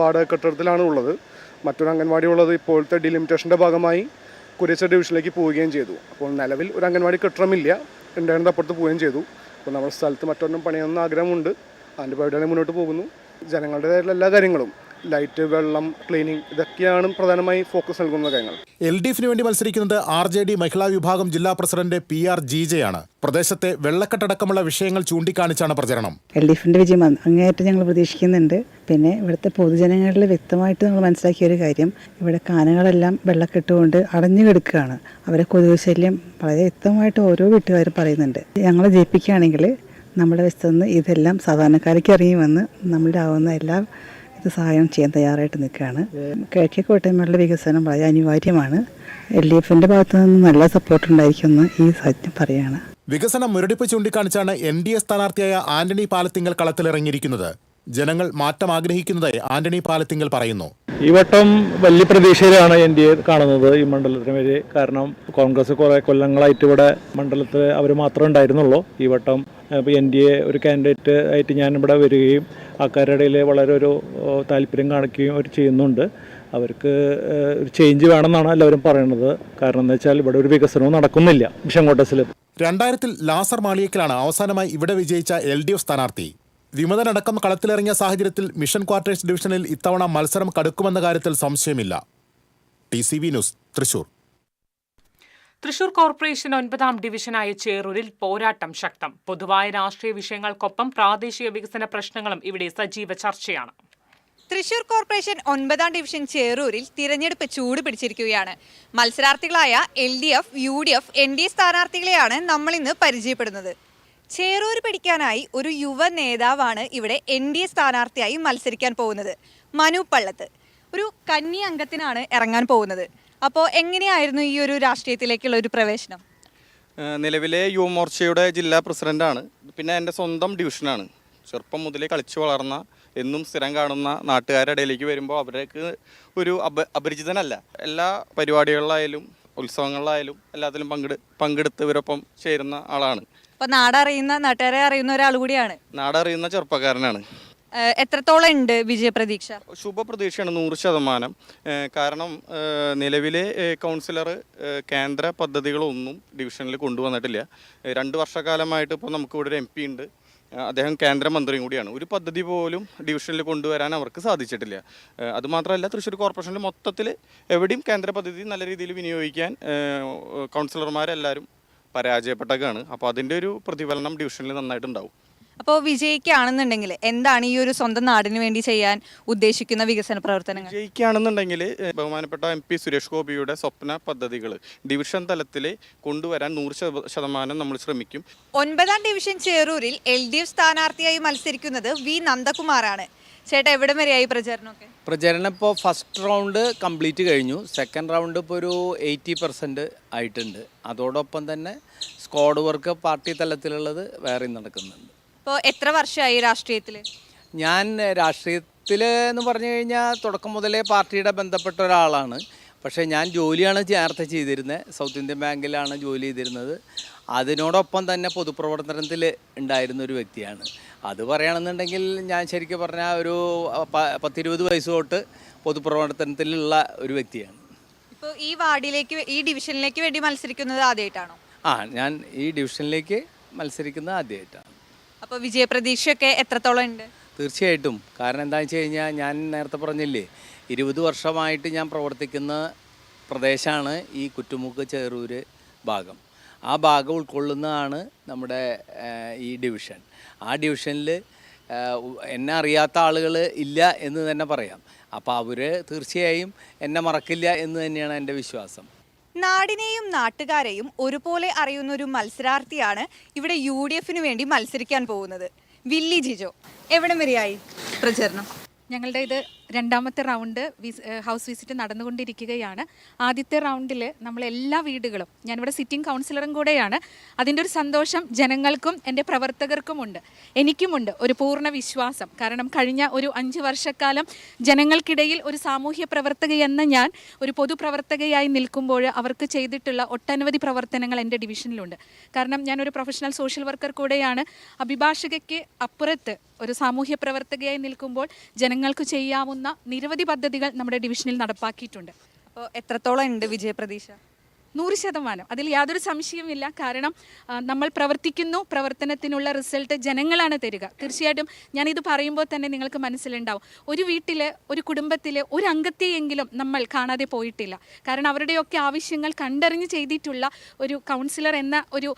വാടക കെട്ടിടത്തിലാണ് ഉള്ളത്. മറ്റൊരു അംഗൻവാടി ഉള്ളത് ഇപ്പോഴത്തെ ഡിലിമിറ്റേഷൻ്റെ ഭാഗമായി കുരിശ ഡിവിഷനിലേക്ക് പോവുകയും ചെയ്തു. അപ്പോൾ നിലവിൽ ഒരു അംഗൻവാടി കെട്ടിടമില്ല, ഉണ്ടായിരുന്നത് അപ്പുറത്ത് പോവുകയും ചെയ്തു. അപ്പോൾ നമ്മുടെ സ്ഥലത്ത് മറ്റൊന്നും പണിയാമെന്ന് ആഗ്രഹമുണ്ട്. അതിൻ്റെ പരിപാടികൾ മുന്നോട്ട് പോകുന്നു. ജനങ്ങളുടേതായിട്ടുള്ള എല്ലാ കാര്യങ്ങളും, ലൈറ്റ്, വെള്ളം, ക്ലീനിങ്, ഇതൊക്കെയാണ് പ്രധാനമായി ഫോക്കസ് നൽകുന്ന കാര്യങ്ങൾ. LDFന് വേണ്ടി മത്സരിക്കുന്നത് RJD മഹിളാ വിഭാഗം ജില്ലാ പ്രസിഡന്റ് PR ജീജയാണ്. പ്രദേശത്തെ വെള്ളക്കെട്ടടക്കമുള്ള വിഷയങ്ങൾ ചൂണ്ടിക്കാണിച്ചാണ് പ്രചരണം. LDFന്റെ വിജയം അങ്ങേയറ്റം ഞങ്ങൾ പ്രതീക്ഷിക്കുന്നുണ്ട്. പിന്നെ ഇവിടുത്തെ പൊതുജനങ്ങളിൽ വ്യക്തമായിട്ട് നമ്മൾ മനസ്സിലാക്കിയ ഒരു കാര്യം, ഇവിടെ കാനകളെല്ലാം വെള്ളക്കെട്ടുകൊണ്ട് അടഞ്ഞു കിടക്കുകയാണ്. അവരെ കൊതുക് ശല്യം വളരെ വ്യക്തമായിട്ട് ഓരോ വീട്ടുകാരും പറയുന്നുണ്ട്. ഞങ്ങളെ ജയിപ്പിക്കുകയാണെങ്കിൽ നമ്മുടെ വശത്തു നിന്ന് ഇതെല്ലാം സാധാരണക്കാർക്ക് ഇറങ്ങി വന്ന് നമ്മളുടെ ആവുന്ന എല്ലാ ഇത് സഹായം ചെയ്യാൻ തയ്യാറായിട്ട് നിൽക്കുകയാണ്. കിഴക്കേക്കോട്ടയമ്മയുടെ വികസനം വളരെ അനിവാര്യമാണ്. LDFന്റെ ഭാഗത്തു നിന്ന് നല്ല സപ്പോർട്ട് ഉണ്ടായിരിക്കുമെന്ന് ഈ സാഹചര്യം പറയുകയാണ്. വികസനം മുരടിപ്പ് ചൂണ്ടിക്കാണിച്ചാണ് NDA സ്ഥാനാർത്ഥിയായ ആന്റണി പാലത്തിങ്കൽ കളത്തിലിറങ്ങിയിരിക്കുന്നത്. ജനങ്ങൾ മാറ്റം ആഗ്രഹിക്കുന്നതായി ആന്റണി പാലത്തിങ്കൽ പറയുന്നു. ഈ വട്ടം വലിയ പ്രതീക്ഷയിലാണ് NDA കാണുന്നത് ഈ മണ്ഡലത്തിന് വരെ. കാരണം കോൺഗ്രസ് കുറേ കൊല്ലങ്ങളായിട്ട് ഇവിടെ മണ്ഡലത്തിൽ അവർ മാത്രമേ ഉണ്ടായിരുന്നുള്ളൂ. ഈ വട്ടം NDA ഒരു കാൻഡിഡേറ്റ് ആയിട്ട് ഞാനിവിടെ വരികയും ആൾക്കാരുടെ ഇടയിൽ വളരെ ഒരു താല്പര്യം കാണിക്കുകയും അവർ ചെയ്യുന്നുണ്ട്. അവർക്ക് ഒരു ചേഞ്ച് വേണമെന്നാണ് എല്ലാവരും പറയുന്നത്. കാരണം എന്താ വെച്ചാൽ ഇവിടെ ഒരു വികസനവും നടക്കുന്നില്ല വിഷങ്കോട്ടസിൽ. 2000 ലാസർ മാളിയേക്കലാണ് അവസാനമായി ഇവിടെ വിജയിച്ച LDF സ്ഥാനാർത്ഥി. വിമതനടക്കം കളത്തിലിറങ്ങിയ സാഹചര്യത്തിൽ മിഷൻ ക്വാർട്ടേഴ്സ് ഡിവിഷനിൽ ഇത്തവണ മത്സരം കടുക്കുമെന്ന കാര്യത്തിൽ സംശയമില്ല. TCV news, Thrissur. Thrissur corporation 9ാം ഡിവിഷനായ ചേറൂരിൽ പോരാട്ടം ശക്തം. പൊതുവായ രാഷ്ട്രീയ വിഷയങ്ങൾക്കൊപ്പം പ്രാദേശിക വികസന പ്രശ്നങ്ങളും ഇവിടെ സജീവ ചർച്ചയാണ്. തൃശൂർ കോർപ്പറേഷൻ 9ാം ഡിവിഷൻ ചേറൂരിൽ തിരഞ്ഞെടുപ്പ് ചൂട് പിടിച്ചിരിക്കുകയാണ്. മത്സരാർത്ഥികളായ LDF, UDF, NDA സ്ഥാനാർത്ഥികളെയാണ് നമ്മൾ ഇന്ന് പരിചയപ്പെടുന്നത്. ചേറൂർ പിടിക്കാനായി ഒരു യുവ നേതാവാണ് ഇവിടെ NDA സ്ഥാനാർത്ഥിയായി മത്സരിക്കാൻ പോകുന്നത്. മനു പള്ളത്ത് ഒരു കന്നി അംഗത്തിനാണ് ഇറങ്ങാൻ പോകുന്നത്. അപ്പോൾ എങ്ങനെയായിരുന്നു ഈ ഒരു രാഷ്ട്രീയത്തിലേക്കുള്ള ഒരു പ്രവേശനം? നിലവിലെ യുവമോർച്ചയുടെ ജില്ലാ പ്രസിഡന്റാണ്. പിന്നെ എൻ്റെ സ്വന്തം ഡിവിഷനാണ്. ചെറുപ്പം മുതലേ കളിച്ചു വളർന്ന, എന്നും സ്ഥിരം കാണുന്ന നാട്ടുകാരുടെ ഇടയിലേക്ക് വരുമ്പോൾ അവർക്ക് ഒരു അപരിചിതനല്ല. എല്ലാ പരിപാടികളിലായാലും ഉത്സവങ്ങളിലായാലും എല്ലാത്തിലും പങ്കെടുത്ത് ഇവരൊപ്പം ചേരുന്ന ആളാണ്. അപ്പോൾ നാട്ടുകാരെ അറിയുന്ന ഒരാൾ കൂടിയാണ്. നാടറിയുന്ന ചെറുപ്പക്കാരനാണ്. എത്രത്തോളം ഉണ്ട് വിജയപ്രതീക്ഷ? ശുഭപ്രതീക്ഷയാണ് 100%. കാരണം നിലവിലെ കൗൺസിലർ കേന്ദ്ര പദ്ധതികളൊന്നും ഡിവിഷനിൽ കൊണ്ടുവന്നിട്ടില്ല. 2 വർഷക്കാലമായിട്ട് ഇപ്പോൾ നമുക്കിവിടെ ഒരു MP ഉണ്ട്. അദ്ദേഹം കേന്ദ്രമന്ത്രിയും കൂടിയാണ്. ഒരു പദ്ധതി പോലും ഡിവിഷനിൽ കൊണ്ടുവരാൻ അവർക്ക് സാധിച്ചിട്ടില്ല. അതുമാത്രമല്ല, തൃശ്ശൂർ കോർപ്പറേഷനിൽ മൊത്തത്തിൽ എവിടെയും കേന്ദ്ര പദ്ധതി നല്ല രീതിയിൽ വിനിയോഗിക്കാൻ കൗൺസിലർമാരെല്ലാവരും പരാജയപ്പെട്ടതാണ്. അപ്പോൾ അതിൻ്റെ ഒരു പ്രതിഫലനം ഡിവിഷനിൽ നന്നായിട്ടുണ്ടാവും. അപ്പോൾ വിജയിക്കുകയാണെന്നുണ്ടെങ്കിൽ എന്താണ് ഈ ഒരു സ്വന്തം നാടിന് വേണ്ടി ചെയ്യാൻ ഉദ്ദേശിക്കുന്ന വികസന പ്രവർത്തനങ്ങൾ? വിജയിക്കുകയാണെന്നുണ്ടെങ്കിൽ ബഹുമാനപ്പെട്ട MP സുരേഷ് ഗോപിയുടെ സ്വപ്ന പദ്ധതികൾ ഡിവിഷൻ തലത്തിൽ കൊണ്ടുവരാൻ 100% നമ്മൾ ശ്രമിക്കും. 9ാം ഡിവിഷൻ ചേറൂരിൽ LDF സ്ഥാനാർത്ഥിയായി മത്സരിക്കുന്നത് V നന്ദകുമാറാണ്. ചേട്ടാ, എവിടെ വരെയായി പ്രചരണമൊക്കെ? പ്രചരണം ഇപ്പോൾ ഫസ്റ്റ് റൗണ്ട് കംപ്ലീറ്റ് കഴിഞ്ഞു. സെക്കൻഡ് റൗണ്ട് ഇപ്പോൾ ഒരു 80% ആയിട്ടുണ്ട്. അതോടൊപ്പം തന്നെ സ്ക്വാഡ് വർക്ക് പാർട്ടി തലത്തിലുള്ളത് വേറെ നടക്കുന്നുണ്ട്. ഇപ്പോൾ എത്ര വർഷമായി രാഷ്ട്രീയത്തിൽ? ഞാൻ രാഷ്ട്രീയത്തിൽ എന്ന് പറഞ്ഞു കഴിഞ്ഞാൽ തുടക്കം മുതലേ പാർട്ടിയുടെ ബന്ധപ്പെട്ട ഒരാളാണ്. പക്ഷേ ഞാൻ ജോലിയാണ് നേരത്തെ ചെയ്തിരുന്നത്. സൗത്ത് ഇന്ത്യൻ ബാങ്കിലാണ് ജോലി ചെയ്തിരുന്നത്. അതിനോടൊപ്പം തന്നെ പൊതുപ്രവർത്തനത്തിൽ ഉണ്ടായിരുന്ന ഒരു വ്യക്തിയാണ്. അത് പറയുകയാണെന്നുണ്ടെങ്കിൽ ഞാൻ ശരിക്കും പറഞ്ഞാൽ ഒരു 10-20 വയസ്സ് തൊട്ട് പൊതുപ്രവർത്തനത്തിലുള്ള ഒരു വ്യക്തിയാണ്. ഇപ്പോൾ ഈ വാർഡിലേക്ക്, ഈ ഡിവിഷനിലേക്ക് വേണ്ടി മത്സരിക്കുന്നത് ആദ്യമായിട്ടാണോ? ഞാൻ ഈ ഡിവിഷനിലേക്ക് മത്സരിക്കുന്നത് ആദ്യമായിട്ടാണ്. അപ്പോൾ വിജയപ്രതീക്ഷയൊക്കെ എത്രത്തോളം ഉണ്ട്? തീർച്ചയായിട്ടും. കാരണം എന്താണെന്ന് വെച്ച് കഴിഞ്ഞാൽ ഞാൻ നേരത്തെ പറഞ്ഞില്ലേ, 20 വർഷമായിട്ട് ഞാൻ പ്രവർത്തിക്കുന്ന പ്രദേശമാണ് ഈ കുറ്റുമുക്ക് ചേറൂർ ഭാഗം. ആ ഭാഗം ഉൾക്കൊള്ളുന്നതാണ് നമ്മുടെ ഈ ഡിവിഷൻ. ആ ഡിവിഷനിൽ എന്നെ അറിയാത്ത ആളുകൾ ഇല്ല എന്ന് തന്നെ പറയാം. അപ്പോൾ അവർ തീർച്ചയായും എന്നെ മറക്കില്ല എന്ന് തന്നെയാണ് എൻ്റെ വിശ്വാസം. നാടിനെയും നാട്ടുകാരെയും ഒരുപോലെ അറിയുന്ന ഒരു മത്സരാർത്ഥിയാണ് ഇവിടെ UDF വേണ്ടി മത്സരിക്കാൻ പോകുന്നത്. വില്ലി ജിജോ, എവിടം വരെയായി പ്രചരണം? ഞങ്ങളുടെ ഇത് രണ്ടാമത്തെ റൗണ്ട് ഹൗസ് വിസിറ്റ് നടന്നുകൊണ്ടിരിക്കുകയാണ്. ആദ്യത്തെ റൗണ്ടിൽ നമ്മൾ എല്ലാ വീടുകളും, ഞാനിവിടെ സിറ്റിംഗ് കൗൺസിലറും കൂടെയാണ്, അതിൻ്റെ ഒരു സന്തോഷം ജനങ്ങൾക്കും എൻ്റെ പ്രവർത്തകർക്കുമുണ്ട്, എനിക്കുമുണ്ട് ഒരു പൂർണ്ണ വിശ്വാസം. കാരണം കഴിഞ്ഞ ഒരു 5 വർഷക്കാലം ജനങ്ങൾക്കിടയിൽ ഒരു സാമൂഹ്യ പ്രവർത്തകയെന്ന ഞാൻ ഒരു പൊതുപ്രവർത്തകയായി നിൽക്കുമ്പോൾ അവർക്ക് ചെയ്തിട്ടുള്ള ഒട്ടനവധി പ്രവർത്തനങ്ങൾ എൻ്റെ ഡിവിഷനിലുണ്ട്. കാരണം ഞാനൊരു പ്രൊഫഷണൽ സോഷ്യൽ വർക്കർ കൂടെയാണ്. അഭിഭാഷകയ്ക്ക് അപ്പുറത്ത് ഒരു സാമൂഹ്യ പ്രവർത്തകയായി നിൽക്കുമ്പോൾ ജനങ്ങൾക്ക് ചെയ്യാവുന്ന നിരവധി പദ്ധതികൾ നമ്മുടെ ഡിവിഷനിൽ നടപ്പാക്കിയിട്ടുണ്ട്. അപ്പോൾ എത്രത്തോളം ഉണ്ട് വിജയപ്രതീക്ഷ? 100%. അതിൽ യാതൊരു സംശയവുമില്ല. കാരണം നമ്മൾ പ്രവർത്തിക്കുന്നു, പ്രവർത്തനത്തിനുള്ള റിസൾട്ട് ജനങ്ങളാണ് തരിക. തീർച്ചയായിട്ടും ഞാനിത് പറയുമ്പോൾ തന്നെ നിങ്ങൾക്ക് മനസ്സിലുണ്ടാവും, ഒരു വീട്ടിൽ, ഒരു കുടുംബത്തിൽ ഒരു അംഗത്തെയെങ്കിലും നമ്മൾ കാണാതെ പോയിട്ടില്ല. കാരണം അവരുടെയൊക്കെ ആവശ്യങ്ങൾ കണ്ടറിഞ്ഞ് ചെയ്തിട്ടുള്ള ഒരു കൗൺസിലർ എന്ന ഒരു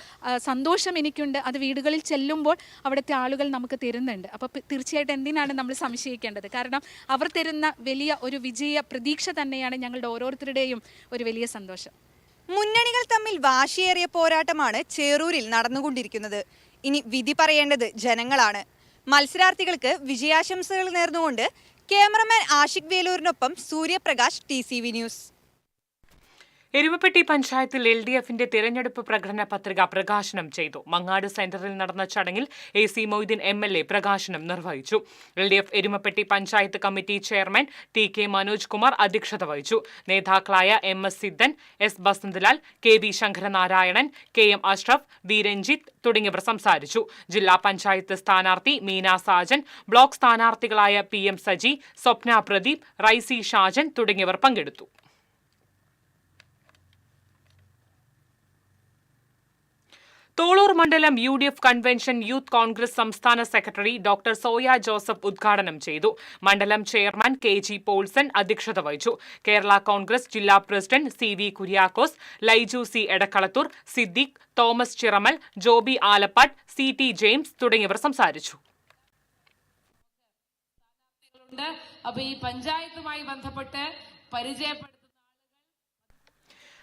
സന്തോഷം എനിക്കുണ്ട്. അത് വീടുകളിൽ ചെല്ലുമ്പോൾ അവിടുത്തെ ആളുകൾ നമുക്ക് തരുന്നുണ്ട്. അപ്പോൾ തീർച്ചയായിട്ടും എന്തിനാണ് നമ്മൾ സംശയിക്കേണ്ടത്? കാരണം അവർ തരുന്ന വലിയ ഒരു വിജയ പ്രതീക്ഷ തന്നെയാണ് ഞങ്ങളുടെ ഓരോരുത്തരുടെയും ഒരു വലിയ സന്തോഷം. മുന്നണികൾ തമ്മിൽ വാശിയേറിയ പോരാട്ടമാണ് ചേറൂരിൽ നടന്നുകൊണ്ടിരിക്കുന്നത്. ഇനി വിധി പറയേണ്ടത് ജനങ്ങളാണ്. മത്സരാർത്ഥികൾക്ക് വിജയാശംസകൾ നേർന്നുകൊണ്ട് ക്യാമറമാൻ ആഷിഖ് വേലൂരിനൊപ്പം സൂര്യപ്രകാശ്, TCV ന്യൂസ്. എരുമപ്പെട്ടി പഞ്ചായത്തിൽ LDFന്റെ തിരഞ്ഞെടുപ്പ് പ്രകടന പത്രിക പ്രകാശനം ചെയ്തു. മങ്ങാട് സെന്ററിൽ നടന്ന ചടങ്ങിൽ AC മൊയ്തീൻ MLA പ്രകാശനം നിർവഹിച്ചു. LDF Erumapetty panchayat committee chairman TK Manoj Kumar അധ്യക്ഷത വഹിച്ചു. നേതാക്കളായ MS സിദ്ധൻ, S Basanthalal, KV Sankaranarayanan, KM Ashraf, V Ranjith തുടങ്ങിയവർ സംസാരിച്ചു. ജില്ലാ പഞ്ചായത്ത് സ്ഥാനാർത്ഥി മീന സാജൻ, ബ്ലോക്ക് സ്ഥാനാർത്ഥികളായ PM സജി, സ്വപ്ന പ്രദീപ്, റൈസി ഷാജൻ തുടങ്ങിയവർ പങ്കെടുത്തു. തോളൂർ മണ്ഡലം UDF കൺവെൻഷൻ യൂത്ത് കോൺഗ്രസ് സംസ്ഥാന സെക്രട്ടറി ഡോക്ടർ സോയ ജോസഫ് ഉദ്ഘാടനം ചെയ്തു. മണ്ഡലം ചെയർമാൻ KG പോൾസൺ അധ്യക്ഷത വഹിച്ചു. കേരള കോൺഗ്രസ് ജില്ലാ president CV Kuriakose, Laiju C Edakkalathur, Siddique, Thomas Chiramel, Joby Alappad, CT James തുടങ്ങിയവർ സംസാരിച്ചു. അപ്പോൾ ഈ പഞ്ചായത്തുമായി ബന്ധപ്പെട്ട് പരിചയപ്പെടുത്തുന്ന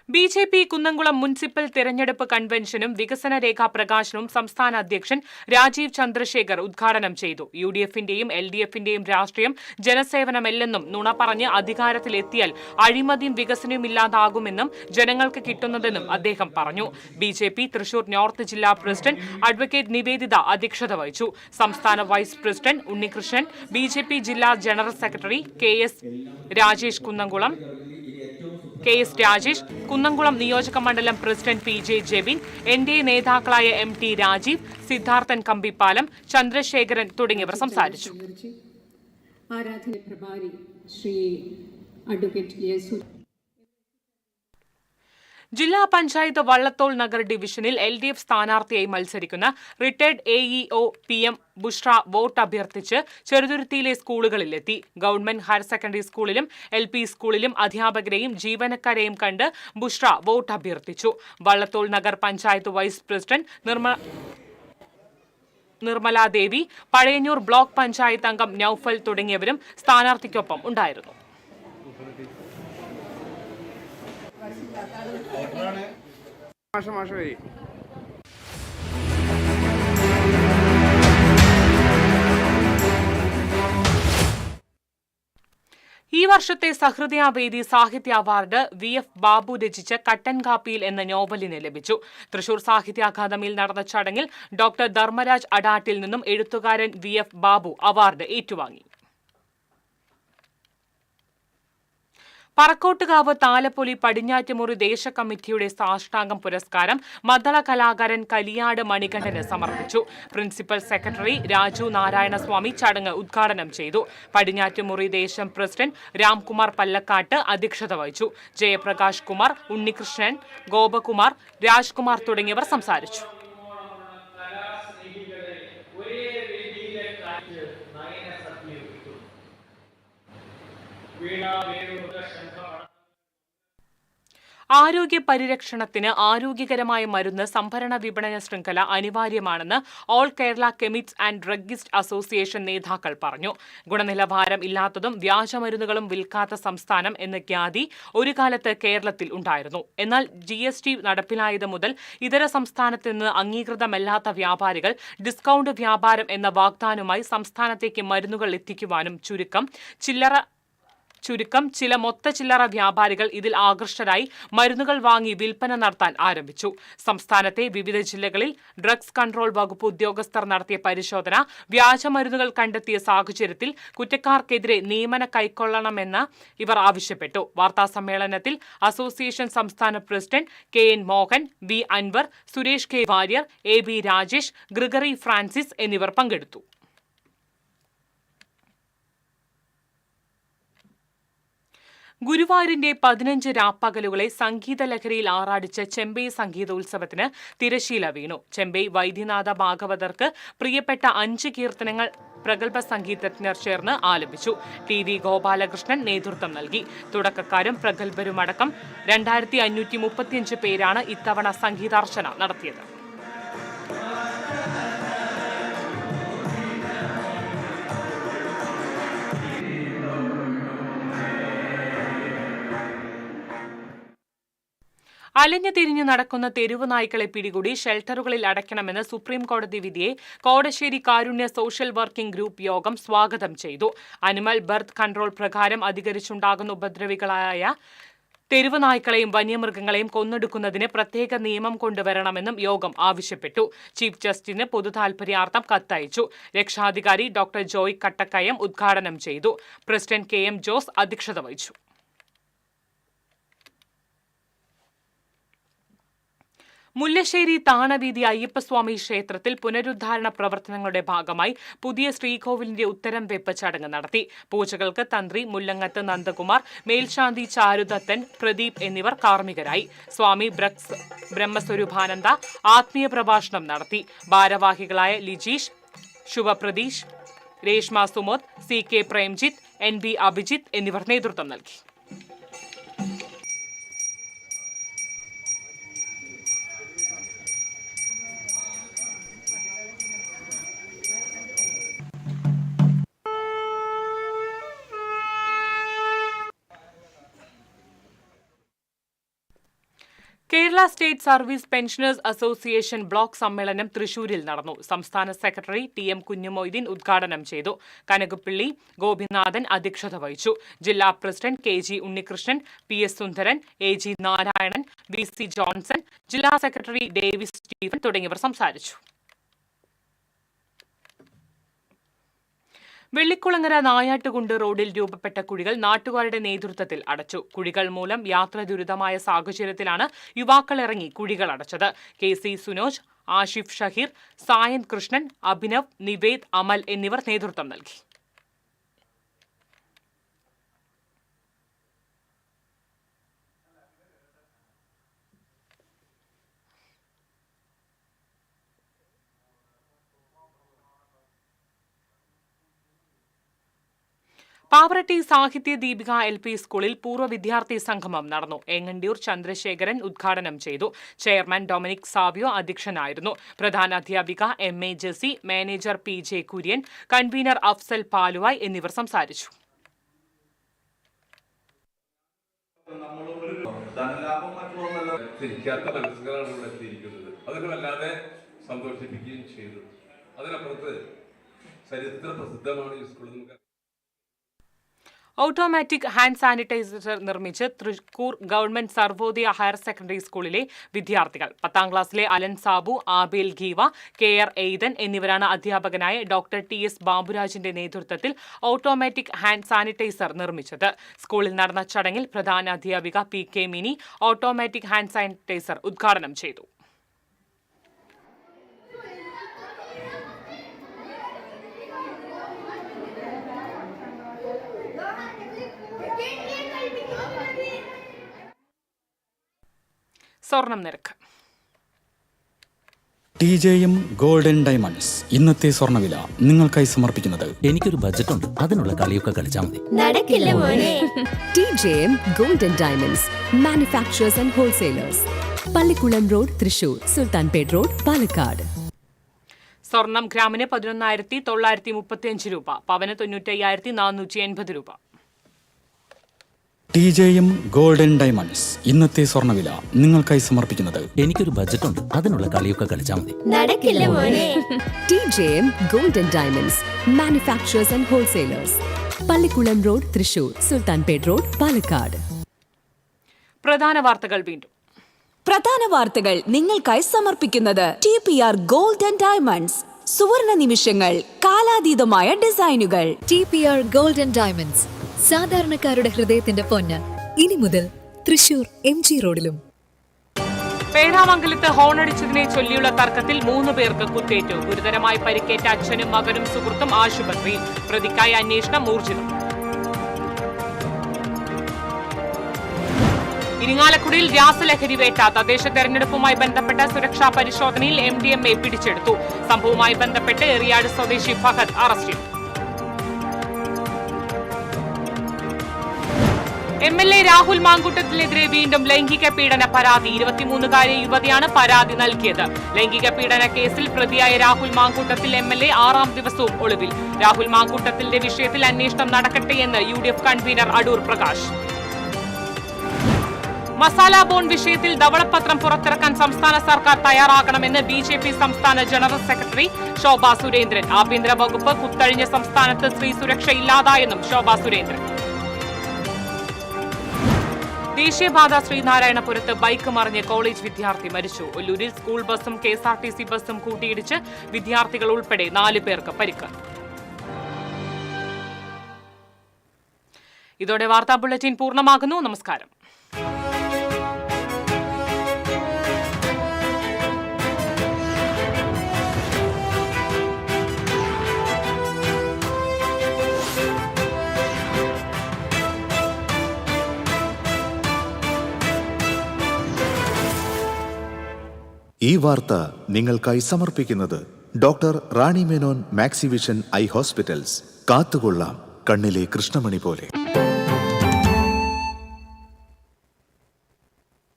BJP കുന്നംകുളം മുനിസിപ്പൽ തെരഞ്ഞെടുപ്പ് കൺവെൻഷനും വികസന രേഖാ പ്രകാശനവും സംസ്ഥാന അധ്യക്ഷൻ രാജീവ് ചന്ദ്രശേഖർ ഉദ്ഘാടനം ചെയ്തു. UDFന്റെയും LDFന്റെയും രാഷ്ട്രീയം ജനസേവനമല്ലെന്നും നുണ പറഞ്ഞ് അധികാരത്തിലെത്തിയാൽ അഴിമതിയും വികസനവും ഇല്ലാതാകുമെന്നും ജനങ്ങൾക്ക് കിട്ടുന്നതെന്നും അദ്ദേഹം പറഞ്ഞു. BJP തൃശൂർ നോർത്ത് ജില്ലാ പ്രസിഡന്റ് അഡ്വക്കേറ്റ് നിവേദിത അധ്യക്ഷത വഹിച്ചു. സംസ്ഥാന വൈസ് പ്രസിഡന്റ് ഉണ്ണികൃഷ്ണൻ, BJP ജില്ലാ general secretary KS Rajesh, Kunnamkulam നിയോജക മണ്ഡലം പ്രസിഡന്റ് PJ ജെബിൻ, NDA നേതാക്കളായ MT രാജീവ്, സിദ്ധാർത്ഥൻ കമ്പിപ്പാലം, ചന്ദ്രശേഖരൻ തുടങ്ങിയവർ സംസാരിച്ചു. ആരാധന പ്രഭാരി ശ്രീ അഡ്വക്കേറ്റ് ജില്ലാ പഞ്ചായത്ത് വള്ളത്തോൾ നഗർ ഡിവിഷനിൽ LDF സ്ഥാനാർത്ഥിയായി മത്സരിക്കുന്ന retired AEO PM Bushra vote അഭ്യർത്ഥിച്ച് ചെറുതുരുത്തിയിലെ സ്കൂളുകളിലെത്തി. ഗവൺമെന്റ് ഹയർ സെക്കൻഡറി സ്കൂളിലും LP സ്കൂളിലും അധ്യാപകരെയും ജീവനക്കാരെയും കണ്ട് ബുഷ്ര വോട്ട് അഭ്യർത്ഥിച്ചു. Vallathol Nagar panchayat vice president Nirmaladevi, Pazhayannur block panchayat അംഗം നൌഫൽ തുടങ്ങിയവരും സ്ഥാനാർത്ഥിക്കൊപ്പം ഉണ്ടായിരുന്നു. ഈ വർഷത്തെ സഹൃദയാവേദി സാഹിത്യ അവാർഡ് VF ബാബു രചിച്ച കട്ടൻ കാപ്പിയിൽ എന്ന നോവലിന് ലഭിച്ചു. തൃശൂർ സാഹിത്യ അക്കാദമിയിൽ നടന്ന ചടങ്ങിൽ ഡോക്ടർ ധർമ്മരാജ് അടാട്ടിൽ നിന്നും എഴുത്തുകാരൻ VF ബാബു അവാർഡ് ഏറ്റുവാങ്ങി. പറക്കോട്ടുകാവ് താലപ്പൊലി പടിഞ്ഞാറ്റുമുറി ദേശ കമ്മിറ്റിയുടെ സാഷ്ടാംഗം പുരസ്കാരം മദ്ദള കലാകാരൻ കലിയാട് മണികണ്ഠന് സമർപ്പിച്ചു. പ്രിൻസിപ്പൽ സെക്രട്ടറി രാജു നാരായണസ്വാമി ചടങ്ങ് ഉദ്ഘാടനം ചെയ്തു. പടിഞ്ഞാറ്റുമുറി ദേശം പ്രസിഡന്റ് രാംകുമാർ പല്ലക്കാട്ട് അധ്യക്ഷത വഹിച്ചു. ജയപ്രകാശ് കുമാർ, ഉണ്ണികൃഷ്ണൻ, ഗോപകുമാർ, രാജ്കുമാർ തുടങ്ങിയവർ സംസാരിച്ചു. ആരോഗ്യ പരിരക്ഷണത്തിന് ആരോഗ്യകരമായ മരുന്ന് സംഭരണ വിപണന ശൃംഖല അനിവാര്യമാണെന്ന് all Kerala chemist and druggist association നേതാക്കൾ പറഞ്ഞു. ഗുണനിലവാരം ഇല്ലാത്തതും വ്യാജമരുന്നുകളും വിൽക്കാത്ത സംസ്ഥാനം എന്ന ഖ്യാതി ഒരു കാലത്ത് കേരളത്തിൽ ഉണ്ടായിരുന്നു. എന്നാൽ GST നടപ്പിലായത് മുതൽ ഇതര സംസ്ഥാനത്ത് നിന്ന് അംഗീകൃതമല്ലാത്ത വ്യാപാരികൾ ഡിസ്കൗണ്ട് വ്യാപാരം എന്ന വാഗ്ദാനവുമായി സംസ്ഥാനത്തേക്ക് മരുന്നുകൾ എത്തിക്കുവാനും ചില മൊത്ത ചില്ലറ വ്യാപാരികൾ ഇതിൽ ആകൃഷ്ടരായി മരുന്നുകൾ വാങ്ങി വിൽപ്പന നടത്താൻ ആരംഭിച്ചു. സംസ്ഥാനത്തെ വിവിധ ജില്ലകളിൽ ഡ്രഗ്സ് കൺട്രോൾ വകുപ്പ് ഉദ്യോഗസ്ഥർ നടത്തിയ പരിശോധന വ്യാജമരുന്നുകൾ കണ്ടെത്തിയ സാഹചര്യത്തിൽ കുറ്റക്കാർക്കെതിരെ നിയമനം കൈക്കൊള്ളണമെന്ന് ഇവർ ആവശ്യപ്പെട്ടു. വാർത്താസമ്മേളനത്തിൽ അസോസിയേഷൻ സംസ്ഥാന president KN Mohan, B Anwar, Suresh K Warrier, AB Rajesh, Gregory Francis എന്നിവർ പങ്കെടുത്തു. ഗുരുവായൂരിന്റെ 15 രാപ്പകലുകളെ സംഗീത ലഹരിയിൽ ആറാടിച്ച ചെമ്പൈ സംഗീതോത്സവത്തിന് തിരശീല വീണു. ചെമ്പൈ വൈദ്യനാഥ ഭാഗവതർക്ക് പ്രിയപ്പെട്ട 5 കീർത്തനങ്ങൾ പ്രഗത്ഭ സംഗീതജ്ഞർ ചേർന്ന് ആലപിച്ചു. TV ഗോപാലകൃഷ്ണൻ നേതൃത്വം നൽകി. തുടക്കക്കാരും പ്രഗത്ഭരുമടക്കം 2535 പേരാണ് ഇത്തവണ സംഗീതാർച്ചന നടത്തിയത്. അലഞ്ഞു തിരിഞ്ഞു നടക്കുന്ന തെരുവ് നായ്ക്കളെ പിടികൂടി ഷെൽട്ടറുകളിൽ അടയ്ക്കണമെന്ന് സുപ്രീം കോടതി വിധിയെ കോടശ്ശേരി കാരുണ്യ സോഷ്യൽ വർക്കിംഗ് ഗ്രൂപ്പ് യോഗം സ്വാഗതം ചെയ്തു. അനിമൽ ബർത്ത് കൺട്രോൾ പ്രകാരം അധികരിച്ചുണ്ടാകുന്ന ഉപദ്രവികളായ തെരുവ് നായ്ക്കളെയും വന്യമൃഗങ്ങളെയും കൊന്നൊടുക്കുന്നതിന് പ്രത്യേക നിയമം കൊണ്ടുവരണമെന്നും യോഗം ആവശ്യപ്പെട്ടു. ചീഫ് ജസ്റ്റിസിന് പൊതുതാൽപര്യാർത്ഥം കത്തയച്ചു. രക്ഷാധികാരി ഡോക്ടർ ജോയ് കട്ടക്കയം ഉദ്ഘാടനം ചെയ്തു. പ്രസിഡന്റ് KM ജോസ് അധ്യക്ഷത വഹിച്ചു. മുല്ലശ്ശേരി താണവീതി അയ്യപ്പസ്വാമി ക്ഷേത്രത്തിൽ പുനരുദ്ധാരണ പ്രവർത്തനങ്ങളുടെ ഭാഗമായി പുതിയ ശ്രീകോവിലിന്റെ ഉത്തരം വെപ്പ് ചടങ്ങ് നടത്തി. പൂജകൾക്ക് തന്ത്രി മുല്ലങ്ങത്ത് നന്ദകുമാർ, മേൽശാന്തി ചാരുദത്തൻ, പ്രദീപ് എന്നിവർ കാർമ്മികരായി. സ്വാമി ബ്രഹ്മസ്വരൂപാനന്ദ ആത്മീയ പ്രഭാഷണം നടത്തി. ഭാരവാഹികളായ ലിജീഷ്, ശുഭപ്രതീഷ്, രേഷ്മ സുമോദ്, CK പ്രേംജിത്ത്, NB അഭിജിത്ത് എന്നിവർ നേതൃത്വം നൽകി. Kerala state service pensioners association block സമ്മേളനം തൃശൂരിൽ നടന്നു. സംസ്ഥാന സെക്രട്ടറി TM കുഞ്ഞുമൊയ്തീൻ ഉദ്ഘാടനം ചെയ്തു. കനകപ്പിള്ളി ഗോപിനാഥൻ അധ്യക്ഷത വഹിച്ചു. ജില്ലാ പ്രസിഡന്റ് KG ഉണ്ണികൃഷ്ണൻ, PS സുന്ദരൻ, AG നാരായണൻ, VC ജോൺസൺ, ജില്ലാ സെക്രട്ടറി ഡേവിസ് സ്റ്റീഫൻ തുടങ്ങിയവർ സംസാരിച്ചു. വെള്ളിക്കുളങ്ങര നായാട്ടുകുണ്ട് റോഡിൽ രൂപപ്പെട്ട കുഴികൾ നാട്ടുകാരുടെ നേതൃത്വത്തിൽ അടച്ചു. കുഴികൾ മൂലം യാത്ര ദുരിതമായ സാഹചര്യത്തിലാണ് യുവാക്കൾ ഇറങ്ങി കുഴികൾ അടച്ചത്. KC സുനോജ്, ആഷിഫ് ഷഹീർ, സായൻ കൃഷ്ണൻ, അഭിനവ്, നിവേദ്, അമൽ എന്നിവർ നേതൃത്വം നൽകി. പാവറട്ടി സാഹിത്യ ദീപിക LP സ്കൂളിൽ പൂർവ്വ വിദ്യാർത്ഥി സംഗമം നടന്നു. ഏങ്ങണ്ടിയൂർ ചന്ദ്രശേഖരൻ ഉദ്ഘാടനം ചെയ്തു. ചെയർമാൻ ഡൊമിനിക് സാവിയോ അധ്യക്ഷനായിരുന്നു. പ്രധാന അധ്യാപിക MA Jessy, manager PJ Kurian, convener Afsal Paluvai എന്നിവർ സംസാരിച്ചു. ചരിത്ര പ്രസിദ്ധമാണ് ഈ സ്കൂൾ. ഓട്ടോമാറ്റിക് ഹാൻഡ് സാനിറ്റൈസർ നിർമ്മിച്ച് Thrikkur government Sarvodaya higher secondary സ്കൂളിലെ വിദ്യാർത്ഥികൾ. 10ാം ക്ലാസ്സിലെ അലൻ സാബു, ആബേൽ ഗീവ, KR എയ്തൻ എന്നിവരാണ് അധ്യാപകനായ ഡോക്ടർ TS ബാബുരാജിന്റെ നേതൃത്വത്തിൽ ഓട്ടോമാറ്റിക് ഹാൻഡ് സാനിറ്റൈസർ നിർമ്മിച്ചത്. സ്കൂളിൽ നടന്ന ചടങ്ങിൽ പ്രധാന അധ്യാപിക PK Mini automatic hand sanitiser ഉദ്ഘാടനം ചെയ്തു. സ്വർണം നിരക്ക് TJM ഗോൾഡൻ ഡയമണ്ട്സ് ഇന്നത്തെ സ്വർണ്ണവില നിങ്ങൾക്കായി സമർപ്പിക്കുന്നത് എനിക്കൊരു ബജറ്റ് ഉണ്ട്, അതിനുള്ള കളിയൊക്കെ കളിച്ചാൽ മതി. നടക്കില്ല മോനെ. TJM Golden Diamonds manufacturers and wholesalers, Pallikulam road, Thrissur, Sultanpet road, Palakkad. സ്വർണം ഗ്രാമിന് 11,935 രൂപ, പവന് 95,480 രൂപ. TJM ഗോൾഡൻ ഡയമണ്ട്സ് ഇന്നത്തെ സ്വർണ്ണവില നിങ്ങൾക്കായി സമർപ്പിക്കുന്നത് എനിക്കൊരു ബജറ്റ് ഉണ്ട്, അതിനുള്ള കളിയൊക്കെ കളിച്ചാൽ മതി. നടക്കില്ല മോനെ. TJM Golden Diamonds manufacturers and wholesalers, Pallikulam road, Thrissur, Sultanpet road, Palakkad. പ്രധാന വാർത്തകൾ വീണ്ടും. പ്രധാന വാർത്തകൾ നിങ്ങൾക്കായി സമർപ്പിക്കുന്നത് TPR ഗോൾഡൻ ഡയമണ്ട്സ്, സുവർണ നിമിഷങ്ങൾ, കാലാതീതമായ ഡിസൈനുകൾ. TPR ഗോൾഡൻ ഡയമണ്ട്സ്, സാധാരണക്കാരുടെ ഹൃദയത്തിന്റെ പൊന്ന്. ഇനി മുതൽ തൃശൂർ MG റോഡിലും. പേരാമംഗലത്ത് ഹോണടിച്ചതിനെ ചൊല്ലിയുള്ള തർക്കത്തിൽ 3 പേർക്ക് കുത്തേറ്റു. ഗുരുതരമായി പരിക്കേറ്റ അച്ഛനും മകനും സുഹൃത്തും ആശുപത്രിയിൽ. പ്രതിക്കായി അന്വേഷണം ഊർജിതം. ഇരിങ്ങാലക്കുടയിൽ രാസലഹരി വേട്ട. തദ്ദേശ തെരഞ്ഞെടുപ്പുമായി ബന്ധപ്പെട്ട സുരക്ഷാ പരിശോധനയിൽ MDMA പിടിച്ചെടുത്തു. സംഭവവുമായി ബന്ധപ്പെട്ട് എറിയാട് സ്വദേശി ഫഹദ് അറസ്റ്റിൽ. MLA രാഹുൽ മാങ്കൂട്ടത്തിനെതിരെ വീണ്ടും ലൈംഗിക പീഡന പരാതി. 23-കാരി യുവതിയാണ് പരാതി നൽകിയത്. ലൈംഗിക പീഡന കേസിൽ പ്രതിയായ രാഹുൽ മാങ്കൂട്ടത്തിൽ MLA 6ാം ദിവസവും ഒളിവിൽ. രാഹുൽ മാങ്കൂട്ടത്തിന്റെ വിഷയത്തിൽ അന്വേഷണം നടക്കട്ടെയെന്ന് UDF convener Adoor Prakash. Masala bond വിഷയത്തിൽ ധവളപത്രം പുറത്തിറക്കാൻ സംസ്ഥാന സർക്കാർ തയ്യാറാകണമെന്ന് BJP സംസ്ഥാന ജനറൽ സെക്രട്ടറി ശോഭ സുരേന്ദ്രൻ. ആഭ്യന്തര വകുപ്പ് കുത്തഴിഞ്ഞ സംസ്ഥാനത്ത് സ്ത്രീ സുരക്ഷ ഇല്ലാതായെന്നും ശോഭ സുരേന്ദ്രൻ. ദേശീയപാത ശ്രീനാരായണപുരത്ത് ബൈക്ക് മറിഞ്ഞ് കോളേജ് വിദ്യാർത്ഥി മരിച്ചു. ഒല്ലൂരിൽ സ്കൂൾ ബസും KSRTC ബസും കൂട്ടിയിടിച്ച് വിദ്യാർത്ഥികൾ ഉൾപ്പെടെ 4 പേർക്ക് പരിക്ക്. ഇതോടെ വാർത്താ ബുള്ളറ്റിൻ പൂർണ്ണമാകുന്നു. നമസ്കാരം. ഈ വാർത്ത നിങ്ങൾക്കായി സമർപ്പിക്കുന്നത് doctor Rani Menon Maxivision I hospitals. കാത്തുകൊള്ളാം കണ്ണിലെ കൃഷ്ണമണി പോലെ.